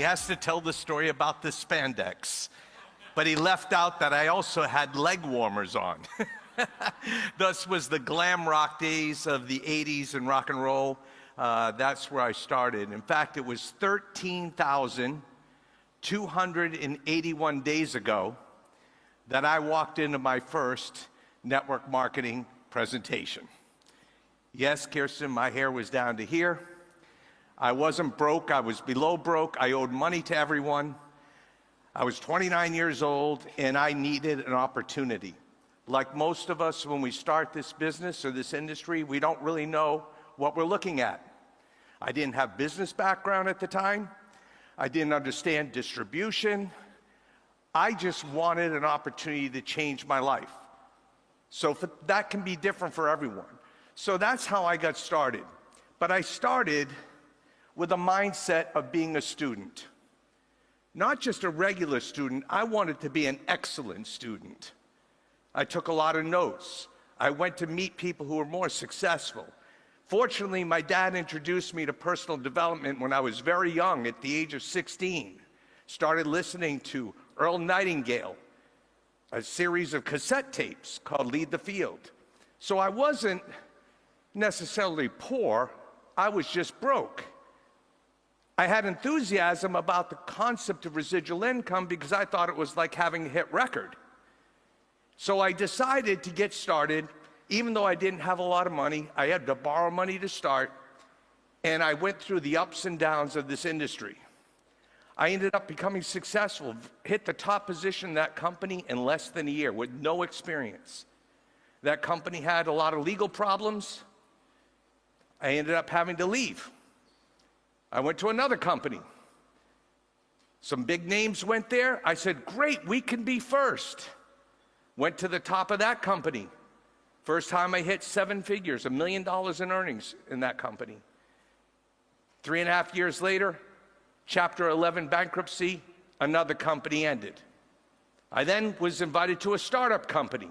asked to tell the story about the spandex, but he left out that I also had leg warmers on. Thus was the glam rock days of the 80s and rock and roll. That's where I started. In fact, it was 13,281 days ago that I walked into my first network marketing presentation. Yes, Kirsten, my hair was down to here. I wasn't broke, I was below broke. I owed money to everyone. I was 29 years old and I needed an opportunity. Like most of us, when we start this business or this industry, we don't really know what we're looking at. I didn't have business background at the time. I didn't understand distribution. I just wanted an opportunity to change my life. So that can be different for everyone. So that's how I got started. But I started with a mindset of being a student. Not just a regular student, I wanted to be an excellent student. I took a lot of notes. I went to meet people who were more successful. Fortunately, my dad introduced me to personal development when I was very young, at the age of 16. Started listening to Earl Nightingale, a series of cassette tapes called Lead the Field. So I wasn't necessarily poor, I was just broke. I had enthusiasm about the concept of residual income because I thought it was like having a hit record. So I decided to get started, even though I didn't have a lot of money. I had to borrow money to start, and I went through the ups and downs of this industry. I ended up becoming successful, hit the top position in that company in less than a year with no experience. That company had a lot of legal problems. I ended up having to leave. I went to another company. Some big names went there. I said, great, we can be first. Went to the top of that company. First time I hit 7 figures, $1 million in earnings in that company. 3.5 years later, Chapter 11 bankruptcy, another company ended. I then was invited to a startup company.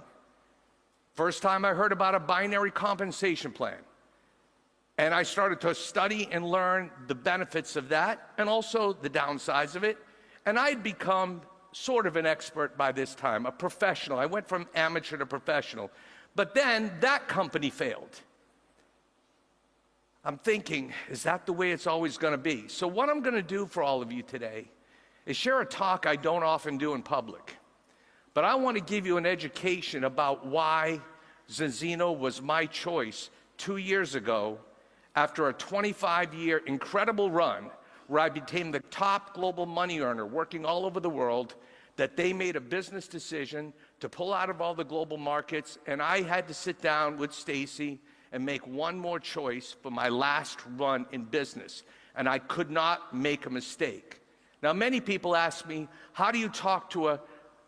First time I heard about a binary compensation plan. And I started to study and learn the benefits of that and also the downsides of it. And I had become sort of an expert by this time, a professional. I went from amateur to professional. But then that company failed. I'm thinking, is that the way it's always going to be? So what I'm going to do for all of you today is share a talk I don't often do in public. But I want to give you an education about why Zinzino was my choice 2 years ago after a 25-year incredible run where I became the top global money earner working all over the world, that they made a business decision to pull out of all the global markets, and I had to sit down with Stacy and make one more choice for my last run in business, and I could not make a mistake. Now, many people ask me, how do you talk to a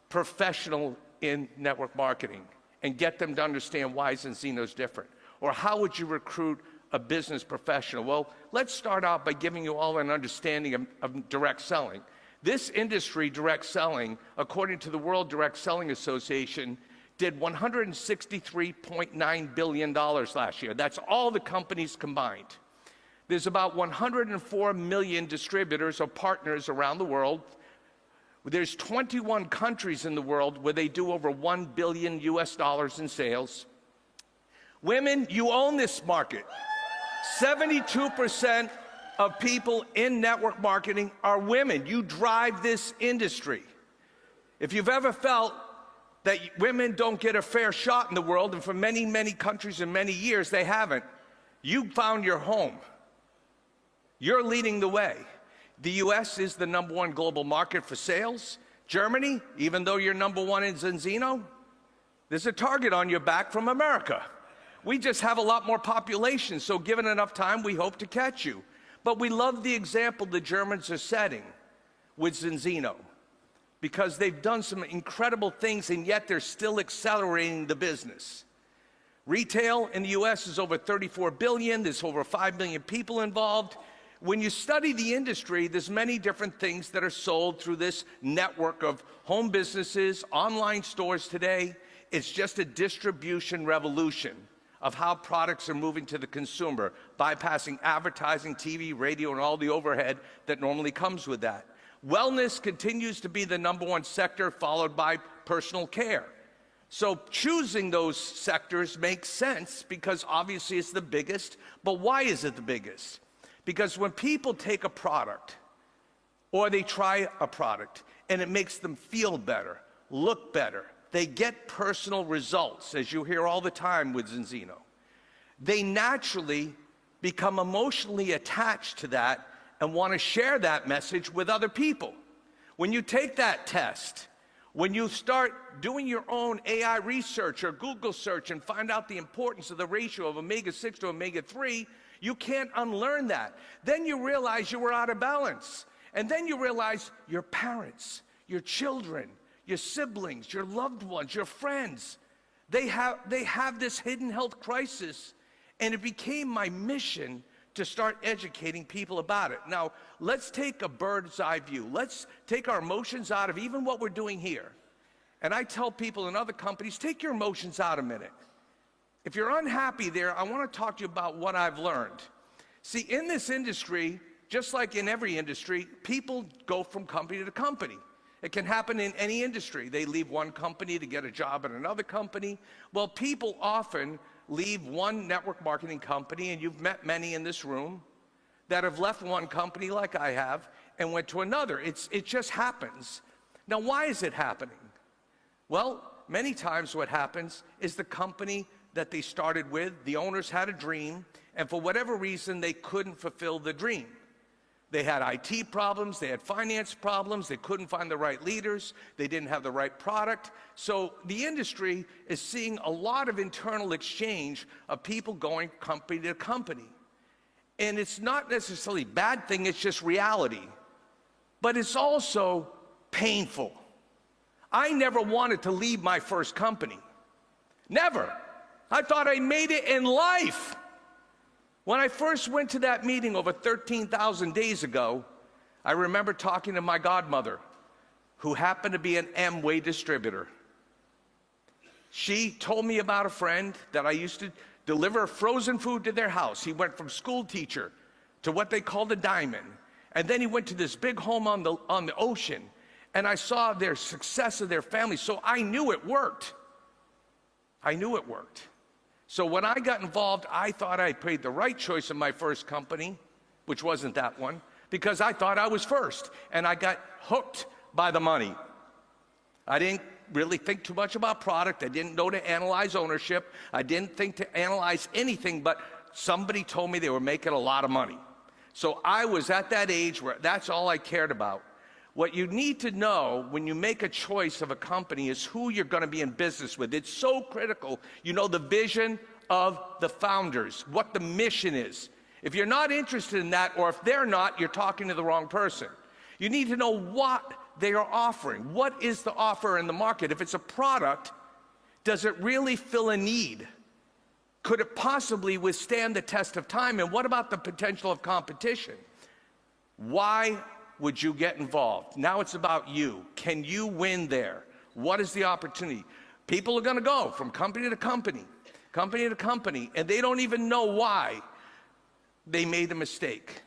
professional in network marketing and get them to understand why Zinzino's different? Or how would you recruit a business professional? Well, let's start out by giving you all an understanding of direct selling. This industry, direct selling, according to the World Direct Selling Association, did $163.9 billion last year. That's all the companies combined. There's about 104 million distributors or partners around the world. There's 21 countries in the world where they do over $1 billion in sales. Women, you own this market. 72% of people in network marketing are women. You drive this industry. If you've ever felt that women don't get a fair shot in the world, and for many, many countries and many years they haven't, you found your home. You're leading the way. The US is the #1 global market for sales. Germany, even though you're #1 in Zinzino, there's a target on your back from America. We just have a lot more population, so given enough time, we hope to catch you. But we love the example the Germans are setting with Zinzino, because they've done some incredible things, and yet they're still accelerating the business. Retail in the US is over 34 billion. There's over 5 million people involved. When you study the industry, there's many different things that are sold through this network of home businesses, online stores today. It's just a distribution revolution of how products are moving to the consumer, bypassing advertising, TV, radio, and all the overhead that normally comes with that. Wellness continues to be the #1 sector, followed by personal care. So choosing those sectors makes sense because obviously it's the biggest. But why is it the biggest? Because when people take a product or they try a product and it makes them feel better, look better, they get personal results, as you hear all the time with Zinzino, they naturally become emotionally attached to that and want to share that message with other people. When you take that test, when you start doing your own AI research or Google search and find out the importance of the ratio of omega-6 to omega-3, you can't unlearn that. Then you realize you were out of balance. And then you realize your parents, your children, your siblings, your loved ones, your friends, they have this hidden health crisis. And it became my mission to start educating people about it. Now, let's take a bird's eye view. Let's take our emotions out of even what we're doing here. And I tell people in other companies, take your emotions out a minute. If you're unhappy there, I want to talk to you about what I've learned. See, in this industry, just like in every industry, people go from company to company. It can happen in any industry. They leave one company to get a job at another company. Well, people often leave one network marketing company, and you've met many in this room that have left one company like I have and went to another. It just happens. Now, why is it happening? Well, many times what happens is the company that they started with, the owners had a dream, and for whatever reason, they couldn't fulfill the dream. They had IT problems, they had finance problems, they couldn't find the right leaders, they didn't have the right product. So the industry is seeing a lot of internal exchange of people going company to company. And it's not necessarily a bad thing, it's just reality. But it's also painful. I never wanted to leave my first company. Never. I thought I made it in life. When I first went to that meeting over 13,000 days ago, I remember talking to my godmother, who happened to be an Amway distributor. She told me about a friend that I used to deliver frozen food to their house. He went from school teacher to what they called a diamond. And then he went to this big home on the ocean. And I saw their success of their family, so I knew it worked. I knew it worked. So when I got involved, I thought I made the right choice in my first company, which wasn't that one, because I thought I was first, and I got hooked by the money. I didn't really think too much about product. I didn't know to analyze ownership. I didn't think to analyze anything, but somebody told me they were making a lot of money. So I was at that age where that's all I cared about. What you need to know when you make a choice of a company is who you're going to be in business with. It's so critical. You know the vision of the founders, what the mission is. If you're not interested in that, or if they're not, you're talking to the wrong person. You need to know what they are offering. What is the offer in the market? If it's a product, does it really fill a need? Could it possibly withstand the test of time? And what about the potential of competition? Why would you get involved? Now it's about you. Can you win there? What is the opportunity? People are going to go from company to company, and they don't even know why they made a mistake.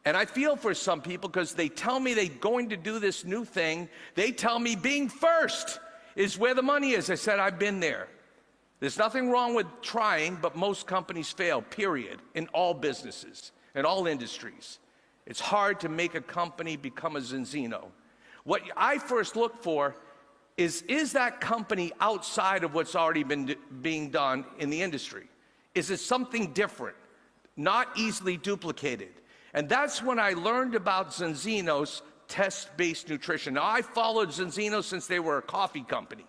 And I feel for some people because they tell me they're going to do this new thing. They tell me being first is where the money is. I said, I've been there. There's nothing wrong with trying, but most companies fail, period, in all businesses, in all industries. It's hard to make a company become a Zinzino. What I first look for is that company outside of what's already been being done in the industry? Is it something different, not easily duplicated? And that's when I learned about Zinzinos test-based nutrition. Now, I followed Zinzinos since they were a coffee company.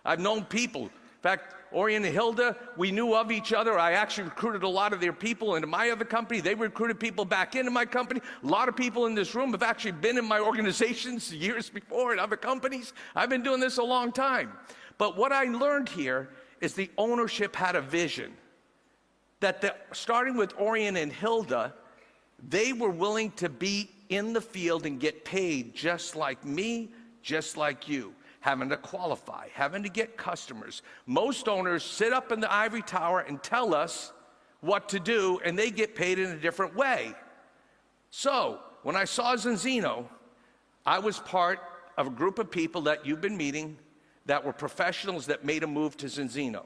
I've known people. In fact, Orion and Hilda, we knew of each other. I actually recruited a lot of their people into my other company. They recruited people back into my company. A lot of people in this room have actually been in my organizations years before in other companies. I've been doing this a long time. But what I learned here is the ownership had a vision. That starting with Orion and Hilda, they were willing to be in the field and get paid just like me, just like you. Having to qualify, having to get customers. Most owners sit up in the ivory tower and tell us what to do, and they get paid in a different way. So, when I saw Zinzino, I was part of a group of people that you've been meeting that were professionals that made a move to Zinzino.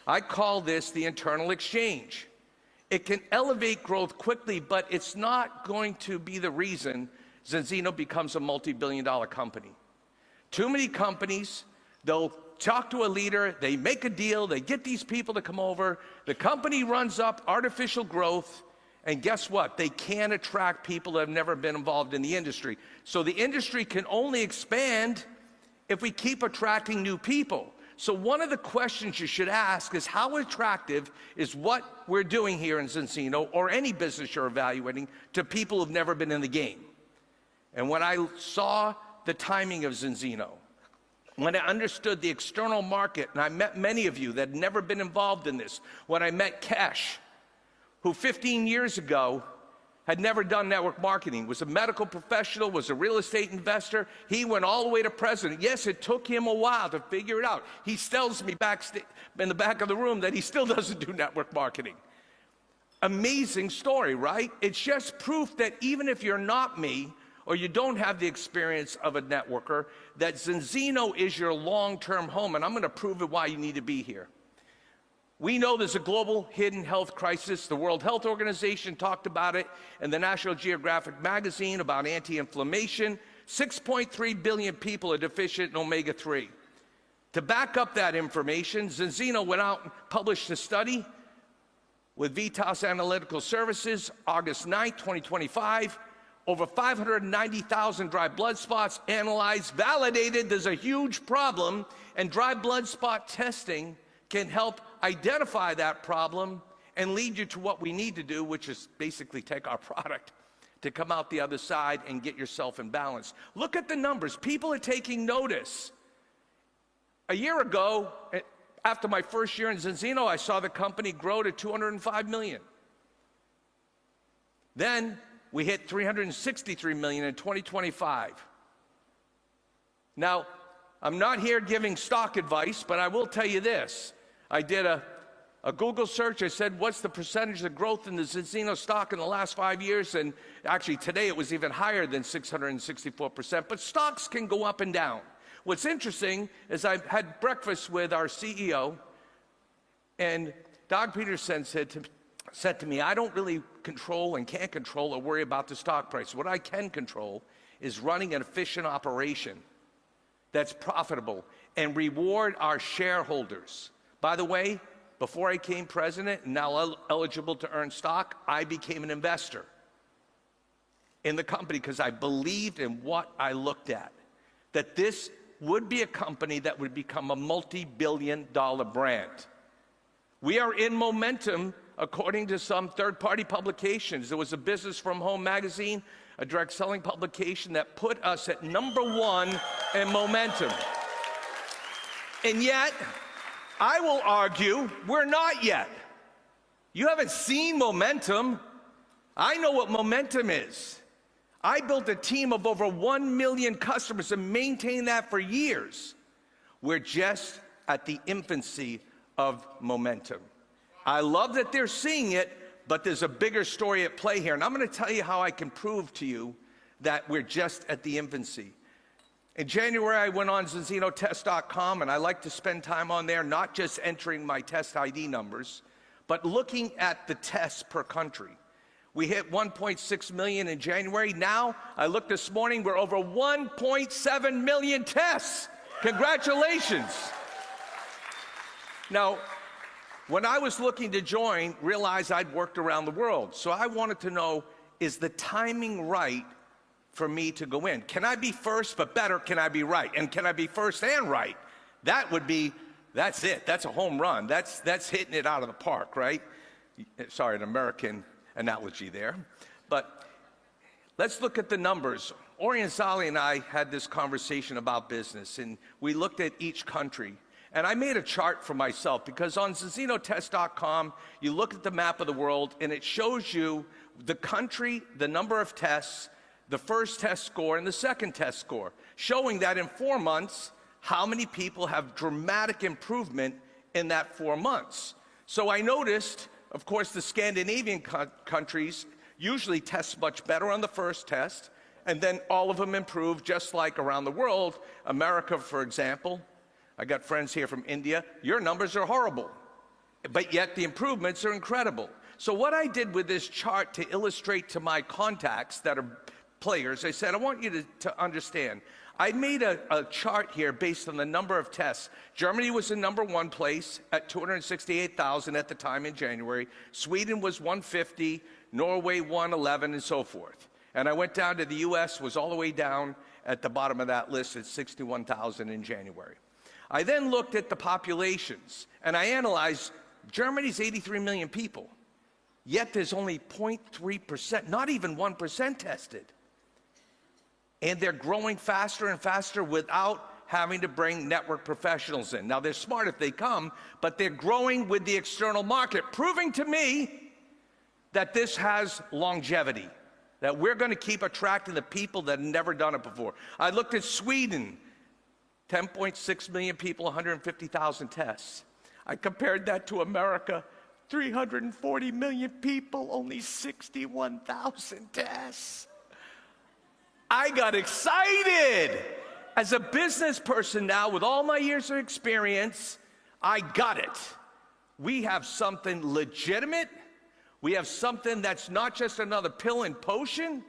I call this the internal exchange. It can elevate growth quickly, but it's not going to be the reason Zinzino becomes a multi-billion-dollar company. Too many companies, they'll talk to a leader, they make a deal, they get these people to come over, the company runs up artificial growth, and guess what? They can't attract people that have never been involved in the industry. So the industry can only expand if we keep attracting new people. So one of the questions you should ask is, how attractive is what we're doing here in Zinzino, or any business you're evaluating, to people who've never been in the game? And when I saw the timing of Zinzino, when I understood the external market, and I met many of you that had never been involved in this, when I met Kesh, who 15 years ago had never done network marketing, was a medical professional, was a real estate investor. He went all the way to president. Yes, it took him a while to figure it out. He tells me in the back of the room that he still doesn't do network marketing. Amazing story, right? It's just proof that even if you're not me, or you don't have the experience of a networker, that Zinzino is your long-term home, and I'm going to prove it why you need to be here. We know there's a global hidden health crisis. The World Health Organization talked about it, and the National Geographic magazine about anti-inflammation. 6.3 billion people are deficient in omega-3. To back up that information, Zinzino went out and published a study with Vitas Analytical Services, August 9, 2025. Over 590,000 dry blood spots analyzed, validated there's a huge problem, and dry blood spot testing can help identify that problem and lead you to what we need to do, which is basically take our product to come out the other side and get yourself in balance. Look at the numbers. People are taking notice. A year ago, after my first year in Zinzino, I saw the company grow to 205 million. Then we hit 363 million in 2025. Now, I'm not here giving stock advice, but I will tell you this. I did a Google search. I said, what's the percentage of growth in the Zinzino stock in the last 5 years? And actually today it was even higher than 664%, but stocks can go up and down. What's interesting is I had breakfast with our CEO, and Doug Peterson said to me, I don't really control and can't control or worry about the stock price. What I can control is running an efficient operation that's profitable and reward our shareholders. By the way, before I became president and now eligible to earn stock, I became an investor in the company because I believed in what I looked at, that this would be a company that would become a multi-billion-dollar brand. We are in momentum, according to some third-party publications. There was a Business from Home magazine, a direct selling publication, that put us at #1 in momentum. And yet, I will argue we're not yet. You haven't seen momentum. I know what momentum is. I built a team of over 1 million customers and maintained that for years. We're just at the infancy of momentum. I love that they're seeing it, but there's a bigger story at play here. And I'm going to tell you how I can prove to you that we're just at the infancy. In January, I went on Zinzinotest.com, and I like to spend time on there, not just entering my test ID numbers, but looking at the tests per country. We hit 1.6 million in January. Now, I looked this morning, we're over 1.7 million tests. Congratulations. Now, when I was looking to join, realized I'd worked around the world. So I wanted to know, is the timing right for me to go in? Can I be first, but better, can I be right? And can I be first and right? That would be, that's it. That's a home run. That's hitting it out of the park, right? Sorry, an American analogy there. But let's look at the numbers. Orion Sali and I had this conversation about business, and we looked at each country. And I made a chart for myself, because on Zinzinotest.com, you look at the map of the world, and it shows you the country, the number of tests, the first test score, and the second test score, showing that in 4 months, how many people have dramatic improvement in that 4 months. So I noticed, of course, the Scandinavian countries usually test much better on the first test, And then all of them improved, just like around the world. America, for example, I got friends here from India, your numbers are horrible, but yet the improvements are incredible. So what I did with this chart to illustrate to my contacts that are players, I said, I want you to understand. I made a chart here based on the number of tests. Germany was in number 1 place at 268,000 at the time in January. Sweden was 150, Norway 111, and so forth. And I went down to the US, was all the way down at the bottom of that list at 61,000 in January. I then looked at the populations, and I analyzed Germany's 83 million people, yet there's only 0.3%, not even 1% tested. And they're growing faster and faster without having to bring network professionals in. Now, they're smart if they come, but they're growing with the external market, proving to me that this has longevity, that we're going to keep attracting the people that have never done it before. I looked at Sweden, 10.6 million people, 150,000 tests. I compared that to America, 340 million people, only 61,000 tests. I got excited. As a business person now, with all my years of experience, I got it. We have something legitimate. We have something that's not just another pill and potion.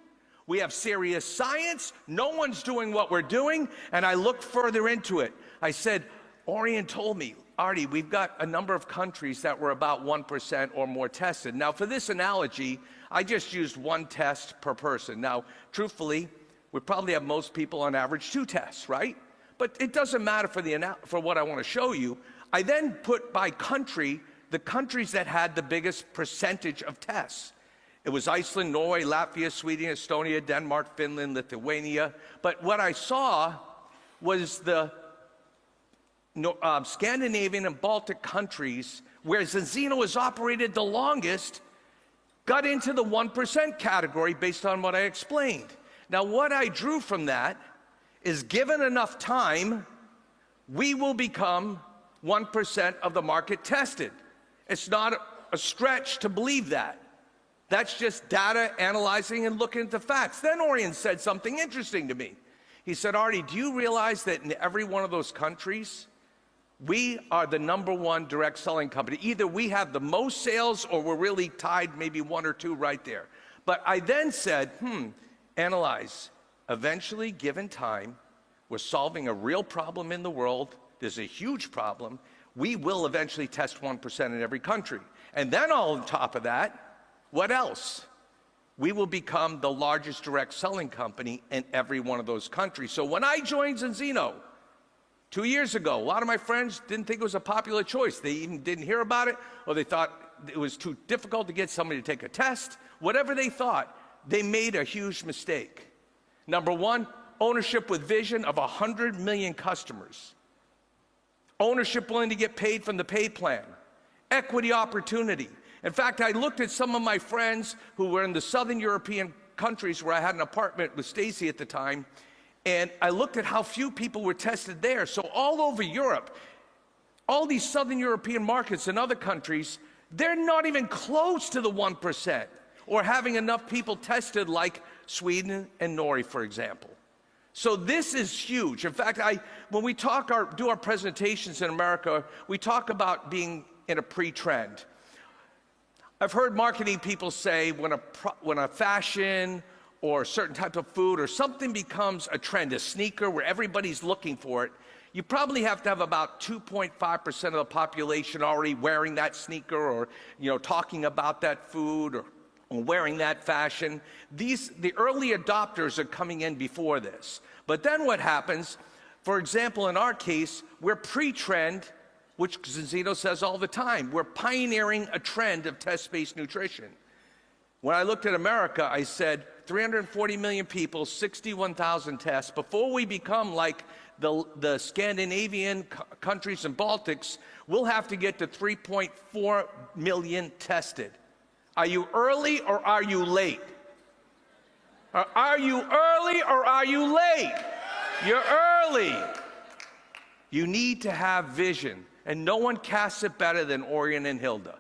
We have serious science. No one's doing what we're doing. And I looked further into it. I said, Orion told me, Artie, we've got a number of countries that were about 1% or more tested. Now, for this analogy, I just used 1 test per person. Now, truthfully, we probably have most people on average 2 tests, right? But it doesn't matter for what I want to show you. I then put by country the countries that had the biggest percentage of tests. It was Iceland, Norway, Latvia, Sweden, Estonia, Denmark, Finland, Lithuania. But what I saw was the Scandinavian and Baltic countries, where Zinzino has operated the longest, got into the 1% category based on what I explained. Now, what I drew from that is, given enough time, we will become 1% of the market tested. It's not a stretch to believe that. That's just data analyzing and looking at the facts. Then Orion said something interesting to me. He said, Artie, do you realize that in every one of those countries, we are the #1 direct selling company? Either we have the most sales or we're really tied, maybe 1 or 2 right there. But I then said, analyze. Eventually, given time, we're solving a real problem in the world. There's a huge problem. We will eventually test 1% in every country. And then on top of that, what else? We will become the largest direct selling company in every one of those countries. So when I joined Zinzino 2 years ago, a lot of my friends didn't think it was a popular choice. They even didn't hear about it, or they thought it was too difficult to get somebody to take a test. Whatever they thought, they made a huge mistake. Number 1, ownership with vision of 100 million customers. Ownership willing to get paid from the pay plan. Equity opportunity. In fact, I looked at some of my friends who were in the Southern European countries where I had an apartment with Stacy at the time, and I looked at how few people were tested there. So all over Europe, all these Southern European markets and other countries, they're not even close to the 1%. Or having enough people tested like Sweden and Norway, for example. So this is huge. In fact, when we do our presentations in America, we talk about being in a pre-trend. I've heard marketing people say when a fashion or a certain type of food or something becomes a trend, a sneaker where everybody's looking for it, you probably have to have about 2.5% of the population already wearing that sneaker or talking about that food or wearing that fashion. The early adopters are coming in before this. But then what happens, for example, in our case, we're pre-trend, which Zinzino says all the time. We're pioneering a trend of test-based nutrition. When I looked at America, I said 340 million people, 61,000 tests. Before we become like the Scandinavian countries and Baltics, we'll have to get to 3.4 million tested. Are you early or are you late? Are you early or are you late? You're early. You need to have vision, and no one casts it better than Orion and Hilda.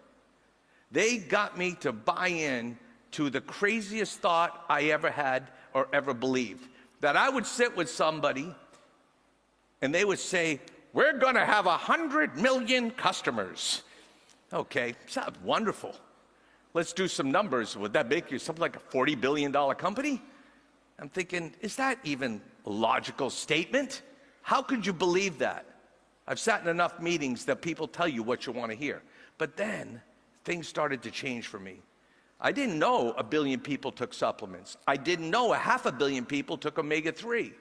They got me to buy in to the craziest thought I ever had or ever believed. That I would sit with somebody and they would say, we're going to have 100 million customers. Okay, sounds wonderful. Let's do some numbers. Would that make you something like a $40 billion company? I'm thinking, is that even a logical statement? How could you believe that? I've sat in enough meetings that people tell you what you want to hear. But then things started to change for me. I didn't know 1 billion people took supplements. I didn't know 500 million people took omega-3.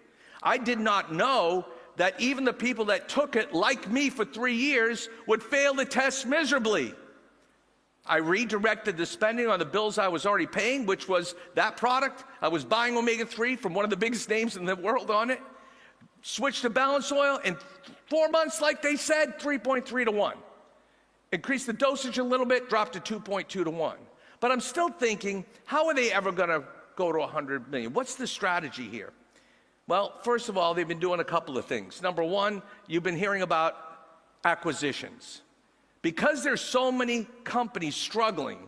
I did not know that even the people that took it, like me for 3 years, would fail the test miserably. I redirected the spending on the bills I was already paying, which was that product. I was buying omega-3 from one of the biggest names in the world on it. Switched to balanced oil, in 4 months, like they said, 3.3 to 1. Increased the dosage a little bit, dropped to 2.2 to 1. But I'm still thinking, how are they ever going to go to 100 million? What's the strategy here? Well, first of all, they've been doing a couple of things. Number one, you've been hearing about acquisitions. Because there's so many companies struggling,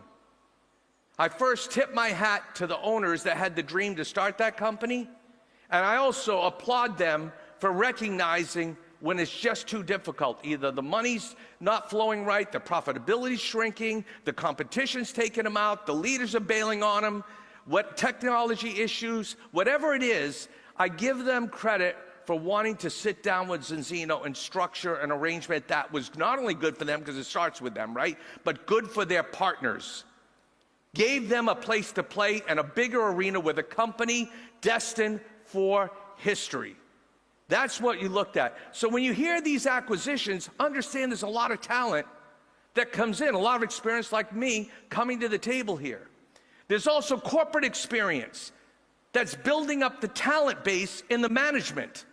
I first tip my hat to the owners that had the dream to start that company, and I also applaud them for recognizing when it's just too difficult. Either the money's not flowing right, the profitability's shrinking, the competition's taking them out, the leaders are bailing on them, what technology issues, whatever it is, I give them credit for wanting to sit down with Zinzino and structure an arrangement that was not only good for them, because it starts with them, right, but good for their partners. Gave them a place to play and a bigger arena with a company destined for history. That's what you looked at. So when you hear these acquisitions, understand there's a lot of talent that comes in, a lot of experience like me coming to the table here. There's also corporate experience that's building up the talent base in the management.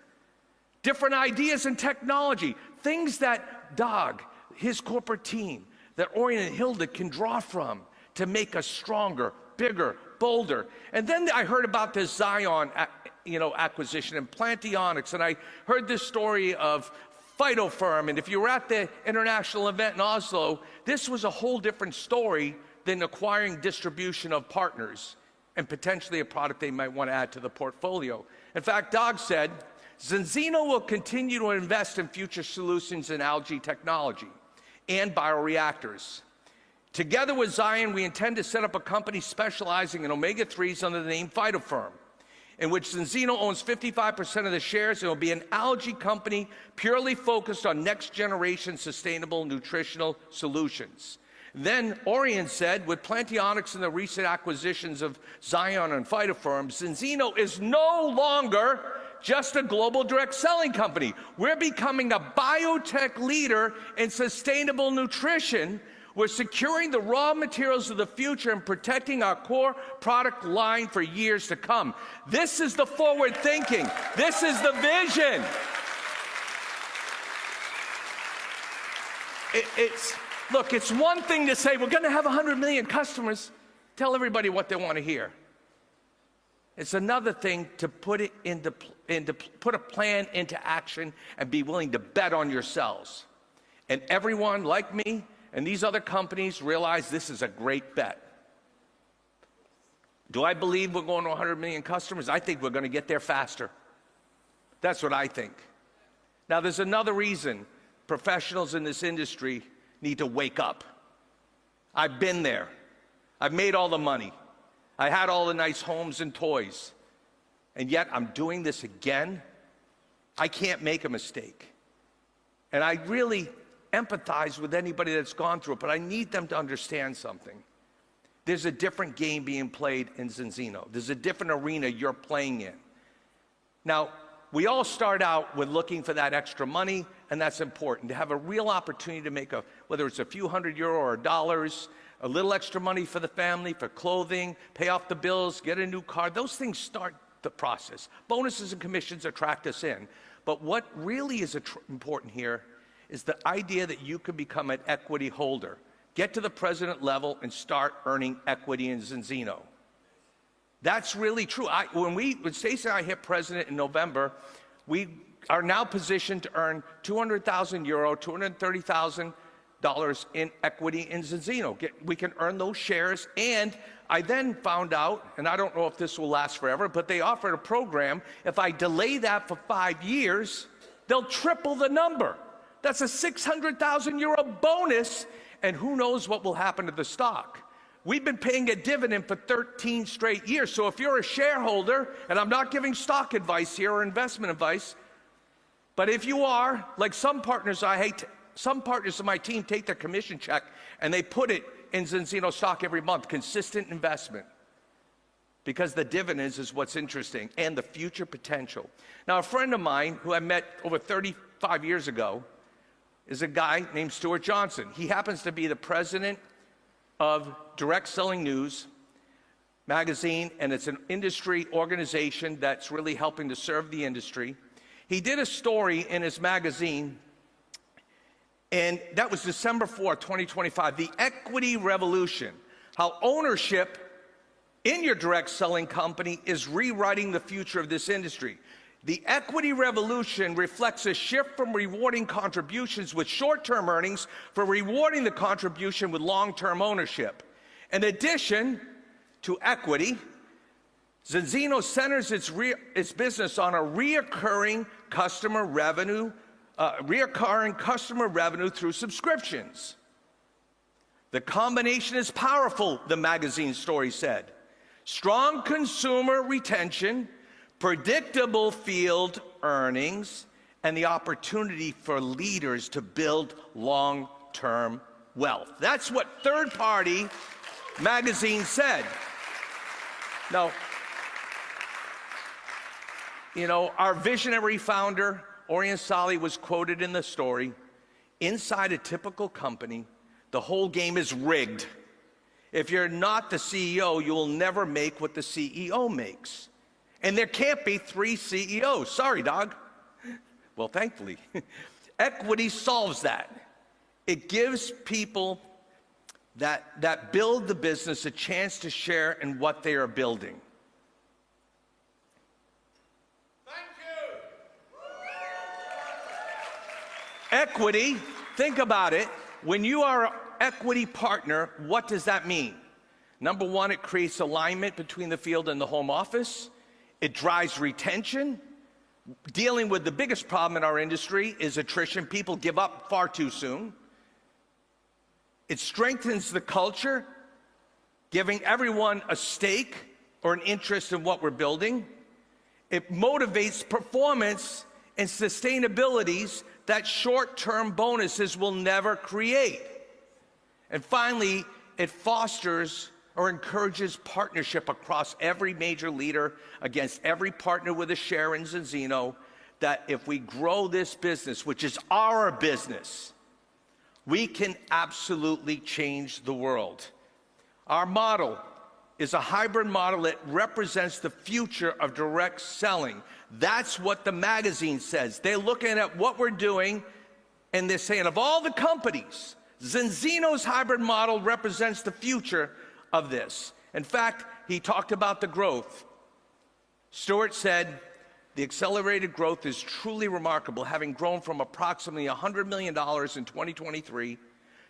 Different ideas and technology, things that Doug, his corporate team, that Orion and Hilda can draw from to make us stronger, bigger, bolder. And then I heard about this Zion acquisition and Plantionics, and I heard this story of Phytopharm, and if you were at the international event in Oslo, this was a whole different story than acquiring distribution of partners and potentially a product they might want to add to the portfolio. In fact, Doug said, Zinzino will continue to invest in future solutions in algae technology and bioreactors. Together with Zion, we intend to set up a company specializing in omega-3s under the name Phytopharm, in which Zinzino owns 55% of the shares. It will be an algae company purely focused on next-generation sustainable nutritional solutions. Then Orion said, with Plantionics and the recent acquisitions of Zion and Phytopharm, Zinzino is no longer just a global direct selling company. We're becoming a biotech leader in sustainable nutrition. We're securing the raw materials of the future and protecting our core product line for years to come. This is the forward thinking. This is the vision. Look, it's one thing to say, we're going to have 100 million customers. Tell everybody what they want to hear. It's another thing to put a plan into action and be willing to bet on yourselves. And everyone like me and these other companies realize this is a great bet. Do I believe we're going to 100 million customers? I think we're going to get there faster. That's what I think. Now, there's another reason professionals in this industry need to wake up. I've been there. I've made all the money. I had all the nice homes and toys. And yet I'm doing this again. I can't make a mistake. And I really empathize with anybody that's gone through it, but I need them to understand something. There's a different game being played in Zinzino. There's a different arena you're playing in. Now, we all start out with looking for that extra money, and that's important, to have a real opportunity to make whether it's a few $100 or dollars, a little extra money for the family, for clothing, pay off the bills, get a new car. Those things start the process. Bonuses and commissions attract us in. But what really is important here is the idea that you can become an equity holder. Get to the president level and start earning equity in Zinzino. That's really true. When Stacey and I hit president in November, we are now positioned to earn 200,000 euro, 230,000 in equity in Zinzino. We can earn those shares. And I then found out, and I don't know if this will last forever, but they offered a program. If I delay that for 5 years, they'll triple the number. That's a 600,000 euro bonus, and who knows what will happen to the stock. We've been paying a dividend for 13 straight years. So if you're a shareholder, and I'm not giving stock advice here or investment advice, but if you are, like some partners some partners of my team take their commission check and they put it in Zinzino stock every month, consistent investment. Because the dividends is what's interesting, and the future potential. Now, a friend of mine who I met over 35 years ago is a guy named Stuart Johnson. He happens to be the president of Direct Selling News magazine, and it's an industry organization that's really helping to serve the industry. He did a story in his magazine, and that was December 4th, 2025, The Equity Revolution, how ownership in your direct selling company is rewriting the future of this industry. The equity revolution reflects a shift from rewarding contributions with short-term earnings for rewarding the contribution with long-term ownership. In addition to equity, Zinzino centers its business on a reoccurring customer revenue through subscriptions. The combination is powerful, the magazine story said. Strong consumer retention, predictable field earnings, and the opportunity for leaders to build long-term wealth. That's what third-party magazine said. Now, you know, our visionary founder, Orion Sali, was quoted in the story. Inside a typical company, the whole game is rigged. If you're not the CEO, you will never make what the CEO makes. And there can't be 3 CEOs. Sorry, dog. Well, thankfully. Equity solves that. It gives people that build the business a chance to share in what they are building. Thank you. Equity, think about it. When you are an equity partner, what does that mean? Number one, it creates alignment between the field and the home office. It drives retention. Dealing with the biggest problem in our industry is attrition. People give up far too soon. It strengthens the culture, giving everyone a stake or an interest in what we're building. It motivates performance and sustainabilities that short-term bonuses will never create. And finally, it fosters or encourages partnership across every major leader, against every partner with a share in Zinzino, that if we grow this business, which is our business, we can absolutely change the world. Our model is a hybrid model that represents the future of direct selling. That's what the magazine says. They're looking at what we're doing, and they're saying, of all the companies, Zinzino's hybrid model represents the future of this. In fact, he talked about the growth. Stuart said, the accelerated growth is truly remarkable, having grown from approximately $100 million in 2023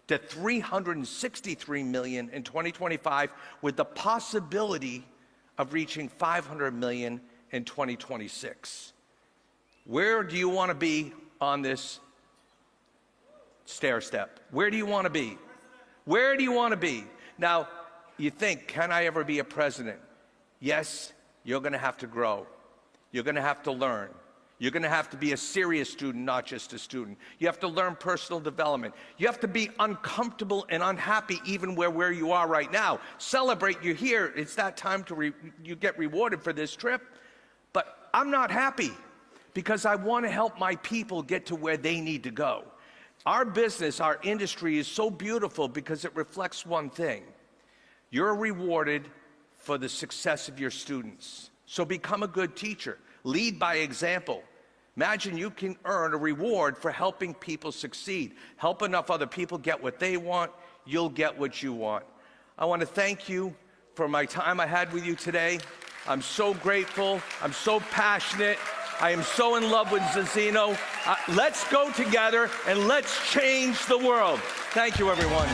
to $363 million in 2025, with the possibility of reaching $500 million in 2026. Where do you want to be on this stair step? Where do you want to be? Where do you want to be? Now, you think, can I ever be a president? Yes, you're going to have to grow. You're going to have to learn. You're going to have to be a serious student, not just a student. You have to learn personal development. You have to be uncomfortable and unhappy even where you are right now. Celebrate, you're here. It's that time to you get rewarded for this trip. But I'm not happy because I want to help my people get to where they need to go. Our business, our industry is so beautiful because it reflects one thing. You're rewarded for the success of your students. So become a good teacher. Lead by example. Imagine you can earn a reward for helping people succeed. Help enough other people get what they want, you'll get what you want. I want to thank you for my time I had with you today. I'm so grateful. I'm so passionate. I am so in love with Zinzino. Let's go together and let's change the world. Thank you, everyone.